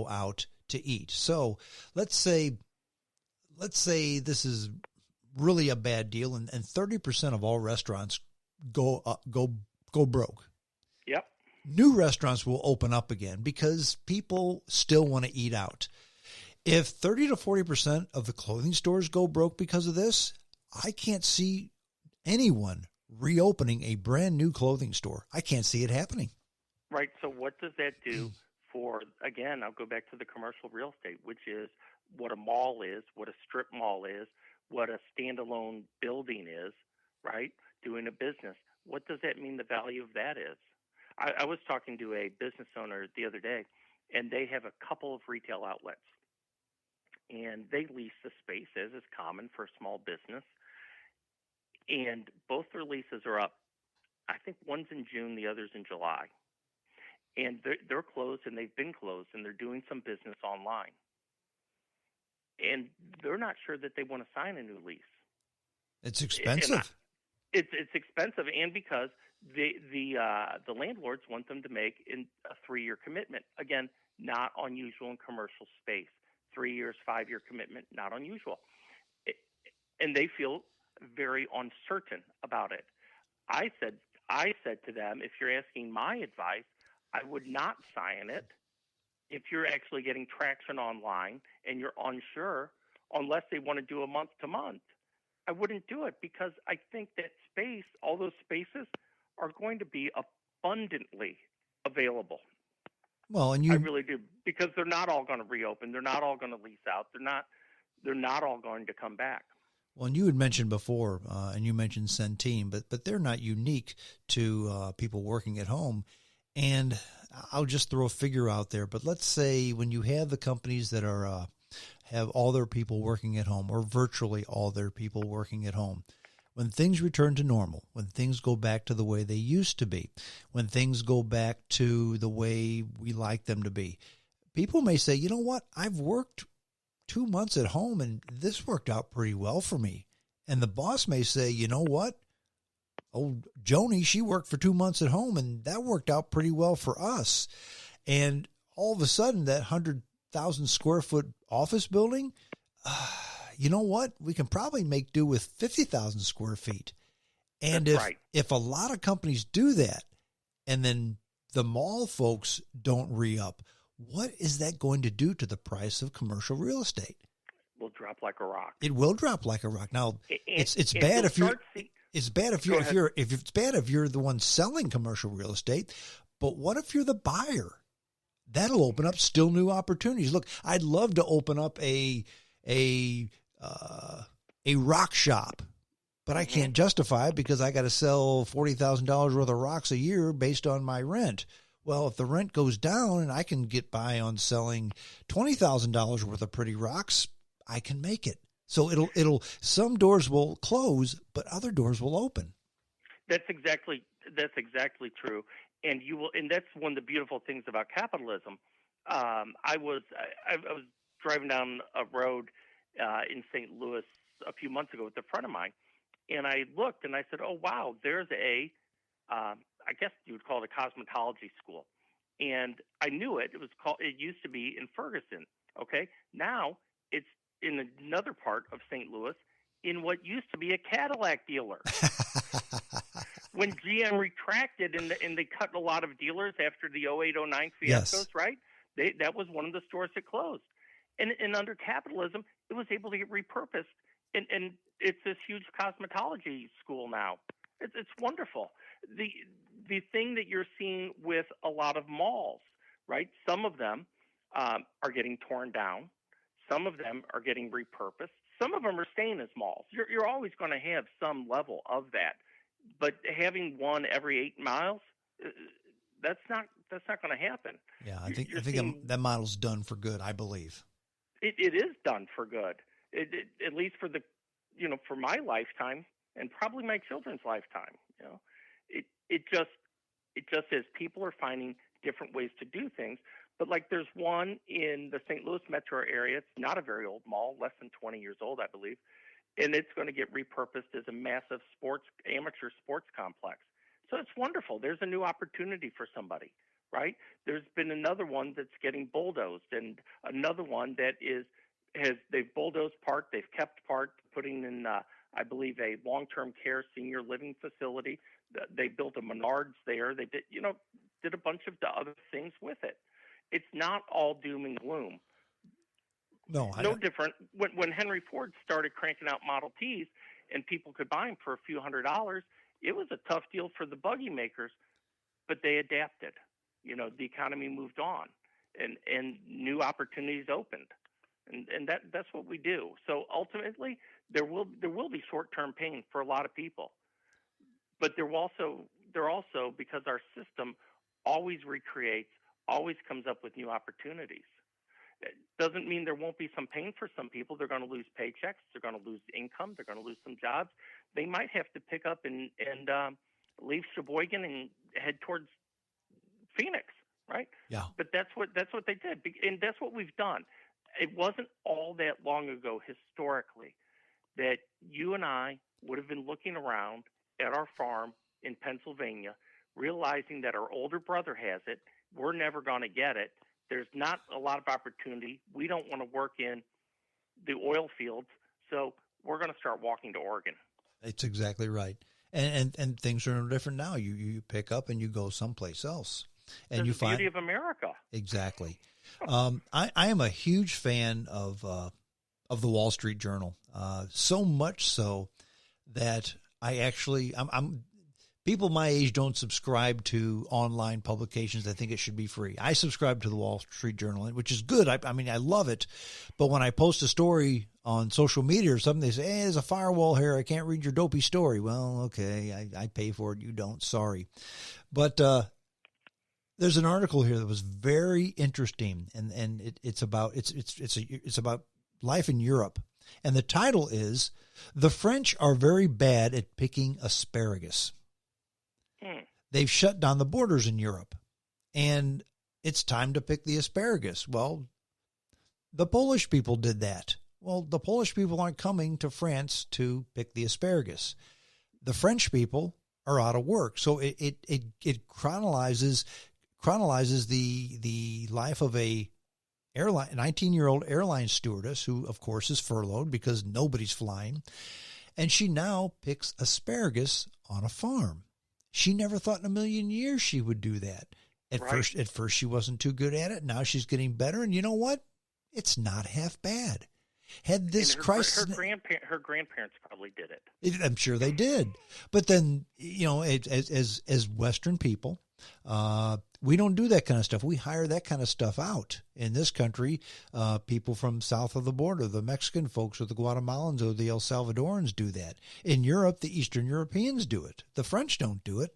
go out to eat. So let's say this is really a bad deal, and 30% of all restaurants go broke. Yep. New restaurants will open up again because people still want to eat out. If 30 to 40% of the clothing stores go broke because of this, I can't see anyone reopening a brand new clothing store. I can't see it happening. Right. So what does that do for, again, I'll go back to the commercial real estate, which is what a mall is, what a strip mall is, what a standalone building is, right? Doing a business. What does that mean the value of that is? I was talking to a business owner the other day, and they have a couple of retail outlets. And they lease the space, as is common for a small business. And both their leases are up. I think one's in June, the other's in July. And they're closed, and they've been closed, and they're doing some business online. And they're not sure that they want to sign a new lease. It's expensive. It's expensive, and because the landlords want them to make a 3-year commitment. Again, not unusual in commercial space. 3 years, 5-year commitment, not unusual. And they feel very uncertain about it. I said to them, if you're asking my advice, I would not sign it if you're actually getting traction online and you're unsure, unless they want to do a month to month. I wouldn't do it because I think that space, all those spaces, are going to be abundantly available. Well, and I really do, because they're not all going to reopen. They're not all going to lease out. They're not all going to come back. Well, and you had mentioned before, and you mentioned Centene, but they're not unique to people working at home. And I'll just throw a figure out there. But let's say when you have the companies that are have all their people working at home, or virtually all their people working at home, when things return to normal, when things go back to the way they used to be, when things go back to the way we like them to be, people may say, you know what, I've worked 2 months at home and this worked out pretty well for me. And the boss may say, you know what, oh, Joni, she worked for 2 months at home and that worked out pretty well for us. And all of a sudden that 100,000 square foot office building, you know what? We can probably make do with 50,000 square feet. And if a lot of companies do that, and then the mall folks don't re-up, what is that going to do to the price of commercial real estate? Will drop like a rock. It will drop like a rock. Now, it's bad if you're the one selling commercial real estate, but what if you're the buyer? That'll open up still new opportunities. Look, I'd love to open up a rock shop, but I can't justify it because I got to sell $40,000 worth of rocks a year based on my rent. Well, if the rent goes down and I can get by on selling $20,000 worth of pretty rocks, I can make it. So it'll some doors will close, but other doors will open. That's exactly true. And that's one of the beautiful things about capitalism. I was driving down a road in St. Louis a few months ago with a friend of mine, and I looked and I said, "Oh wow, there's I guess you would call it a cosmetology school." And I knew it. It used to be in Ferguson. Okay, now it's in another part of St. Louis, in what used to be a Cadillac dealer. When GM retracted and they cut a lot of dealers after the 08-09 fiascos, right? That was one of the stores that closed. And under capitalism, it was able to get repurposed. And it's this huge cosmetology school now. It's wonderful. The thing that you're seeing with a lot of malls, right? Some of them are getting torn down. Some of them are getting repurposed. Some of them are staying as malls. You're always going to have some level of that. But having one every 8 miles, that's not going to happen. Yeah, I think that model's done for good, I believe. It is done for good. At least for for my lifetime and probably my children's lifetime. It just is. People are finding different ways to do things. But like there's one in the St. Louis metro area. It's not a very old mall, less than 20 years old, I believe. And it's going to get repurposed as a massive amateur sports complex. So it's wonderful. There's a new opportunity for somebody. right? There's been another one that's getting bulldozed, and another one that they've bulldozed part, they've kept part, putting in I believe a long-term care senior living facility. They built a Menards there. They did a bunch of the other things with it. It's not all doom and gloom. No, No different when Henry Ford started cranking out Model Ts and people could buy them for a few $100s. It was a tough deal for the buggy makers, but they adapted. The economy moved on, and new opportunities opened, and that's what we do. So ultimately, there will be short term pain for a lot of people, but there also because our system always recreates, always comes up with new opportunities. It doesn't mean there won't be some pain for some people. They're going to lose paychecks. They're going to lose income. They're going to lose some jobs. They might have to pick up and leave Sheboygan and head towards Phoenix, right? yeah. But that's what they did, and that's what we've done. It wasn't all that long ago historically that you and I would have been looking around at our farm in Pennsylvania, realizing that our older brother has it. We're never going to get it. There's not a lot of opportunity. We don't want to work in the oil fields, so we're going to start walking to Oregon. It's exactly right. And things are no different now. You pick up and you go someplace else, and That's you the find beauty of America. exactly. I am a huge fan of the Wall Street Journal, so much so that I'm people my age don't subscribe to online publications. I think it should be free. I subscribe to the Wall Street Journal, which is good. I mean, I love it. But when I post a story on social media or something, they say, hey, there's a firewall here. I can't read your dopey story. Well, okay, I pay for it. You don't. Sorry. But there's an article here that was very interesting, and it's about life in Europe. And the title is, "The French are very bad at picking asparagus." They've shut down the borders in Europe, and it's time to pick the asparagus. Well, the Polish people did that. Well, the Polish people aren't coming to France to pick the asparagus. The French people are out of work. So it chronologizes the life of a 19-year-old airline stewardess who, of course, is furloughed because nobody's flying, and she now picks asparagus on a farm. She never thought in a million years she would do that. At first she wasn't too good at it. Now she's getting better, and you know what? It's not half bad. Had this crisis, her grandparents probably did it. I'm sure they did. But then, as Western people, we don't do that kind of stuff. We hire that kind of stuff out. In this country, people from south of the border, the Mexican folks or the Guatemalans or the El Salvadorans do that. In Europe, the Eastern Europeans do it. The French don't do it.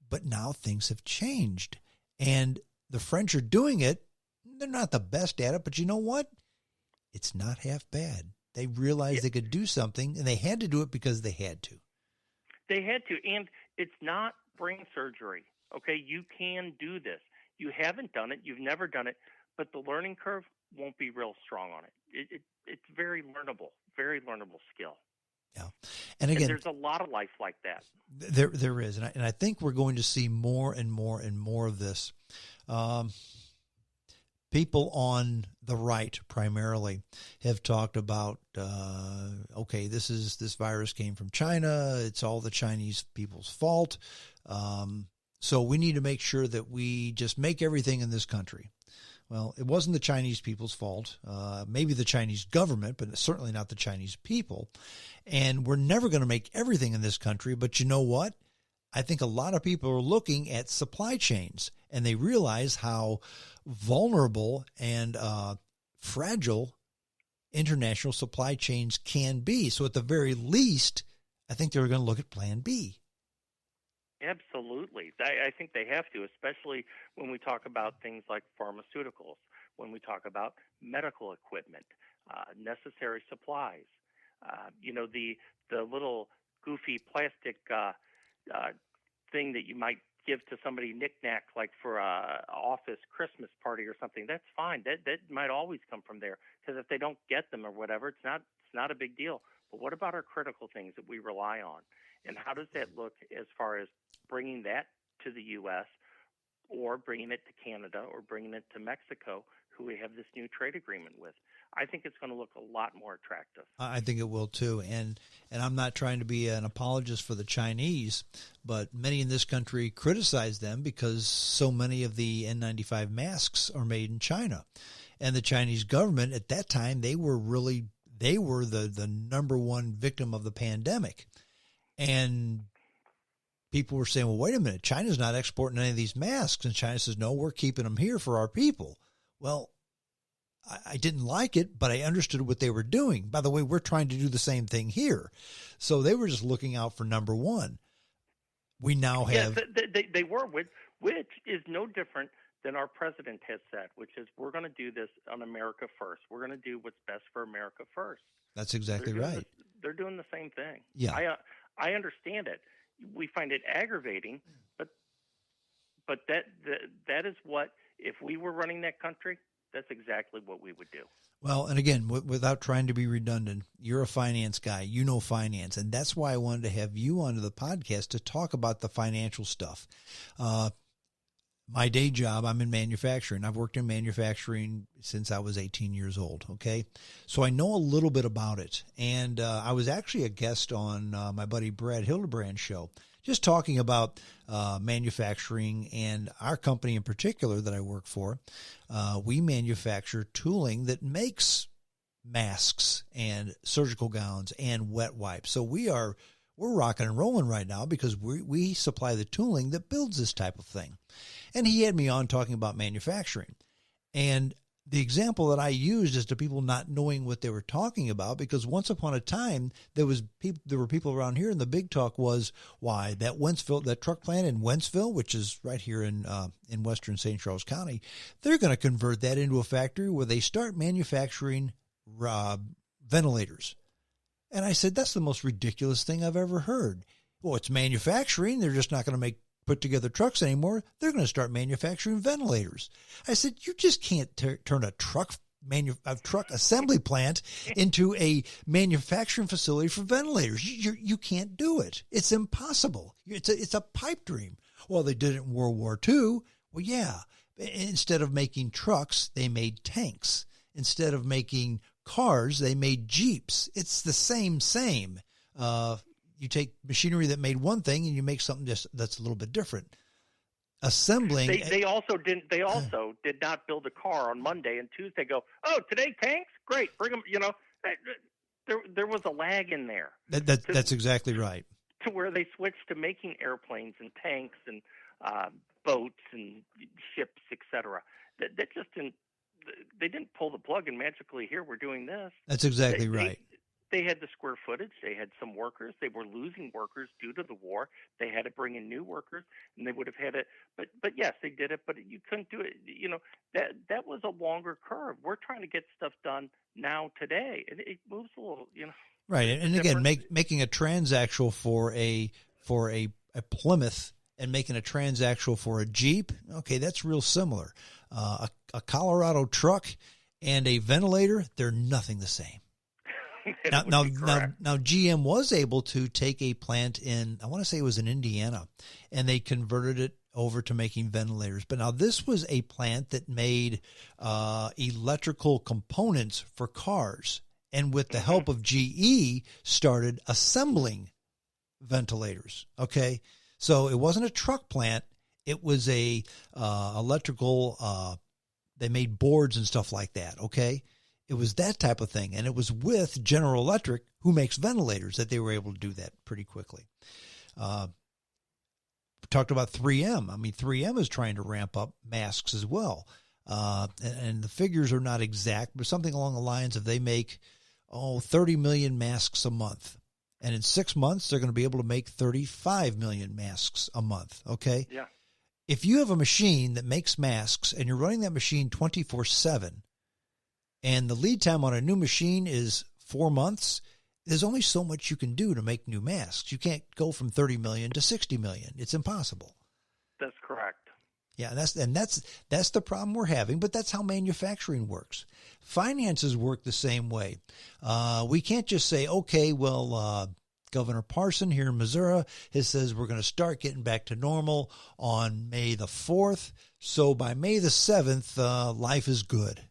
But now things have changed. And the French are doing it. They're not the best at it, but you know what? It's not half bad. They realized they could do something, and they had to do it because they had to. They had to, and it's not brain surgery. Okay, you can do this. You haven't done it. You've never done it, but the learning curve won't be real strong on it. It's very learnable skill. Yeah, and again, there's a lot of life like that. There is, and I think we're going to see more and more and more of this. People on the right primarily have talked about, okay, this virus came from China. It's all the Chinese people's fault. So we need to make sure that we just make everything in this country. Well, it wasn't the Chinese people's fault. Maybe the Chinese government, but certainly not the Chinese people. And we're never going to make everything in this country. But you know what? I think a lot of people are looking at supply chains, and they realize how vulnerable and fragile international supply chains can be. So at the very least, I think they're going to look at Plan B. Absolutely. I think they have to, especially when we talk about things like pharmaceuticals, when we talk about medical equipment, necessary supplies. The little goofy plastic thing that you might give to somebody knick-knack, like for a office Christmas party or something. That's fine. That might always come from there, because if they don't get them or whatever, it's not a big deal. But what about our critical things that we rely on? And how does that look as far as bringing that to the U.S., or bringing it to Canada or bringing it to Mexico, who we have this new trade agreement with. I think it's going to look a lot more attractive. I think it will too. And I'm not trying to be an apologist for the Chinese, but many in this country criticize them because so many of the N95 masks are made in China. And the Chinese government at that time, they were the number one victim of the pandemic. And people were saying, well, wait a minute, China's not exporting any of these masks. And China says, no, we're keeping them here for our people. Well, I didn't like it, but I understood what they were doing. By the way, we're trying to do the same thing here. So they were just looking out for number one. We now have... Yes, they were, which is no different than our president has said, which is we're going to do this on America first. We're going to do what's best for America first. That's exactly right. They're doing the same thing. Yeah. I understand it. We find it aggravating, but that is what, if we were running that country, that's exactly what we would do. Well, and again, without trying to be redundant, you're a finance guy. You know finance, and that's why I wanted to have you onto the podcast to talk about the financial stuff. My day job, I'm in manufacturing. I've worked in manufacturing since I was 18 years old, okay? So I know a little bit about it. And I was actually a guest on my buddy Brad Hildebrand's show, just talking about manufacturing, and our company in particular that I work for. We manufacture tooling that makes masks and surgical gowns and wet wipes. So we're rocking and rolling right now because we supply the tooling that builds this type of thing. And he had me on talking about manufacturing. And the example that I used is to people not knowing what they were talking about, because once upon a time, there were people around here, and the big talk was, why, that truck plant in Wentzville, which is right here in western St. Charles County, they're going to convert that into a factory where they start manufacturing ventilators. And I said, that's the most ridiculous thing I've ever heard. Well, it's manufacturing. They're just not going to put together trucks anymore. They're going to start manufacturing ventilators. I said, you just can't turn a truck assembly plant into a manufacturing facility for ventilators. You can't do it. It's impossible. It's a pipe dream. Well, they did it in World War II. Well, yeah. Instead of making trucks, they made tanks. Instead of making cars, they made Jeeps. It's the same. You take machinery that made one thing and you make something that's a little bit different. Assembling. They also did not build a car on Monday and Tuesday go, oh, today tanks? Great. Bring them, there was a lag in there. That's exactly right. To where they switched to making airplanes and tanks and boats and ships, etc. That just didn't, they didn't pull the plug and magically, here, we're doing this. That's exactly right. They had the square footage. They had some workers. They were losing workers due to the war. They had to bring in new workers, and they would have had it. But yes, they did it. But you couldn't do it. That was a longer curve. We're trying to get stuff done now today, and it moves a little. Right, and again, making a transaxle for a Plymouth and making a transaxle for a Jeep. Okay, that's real similar. A Colorado truck and a ventilator, they're nothing the same. Now, GM was able to take a plant in, I want to say it was in Indiana, and they converted it over to making ventilators. But now this was a plant that made electrical components for cars, and with the help of GE, started assembling ventilators. Okay, so it wasn't a truck plant; it was a electrical. They made boards and stuff like that. Okay. It was that type of thing, and it was with General Electric, who makes ventilators, that they were able to do that pretty quickly. We talked about 3M. I mean, 3M is trying to ramp up masks as well, and the figures are not exact, but something along the lines of they make 30 million masks a month, and in 6 months they're going to be able to make 35 million masks a month. Okay. Yeah. If you have a machine that makes masks and you're running that machine 24/7. And the lead time on a new machine is 4 months, there's only so much you can do to make new masks. You can't go from 30 million to 60 million. It's impossible. That's correct. Yeah, that's the problem we're having, but that's how manufacturing works. Finances work the same way. We can't just say, okay, well, Governor Parson here in Missouri has says we're going to start getting back to normal on May the 4th. So by May the 7th, life is good.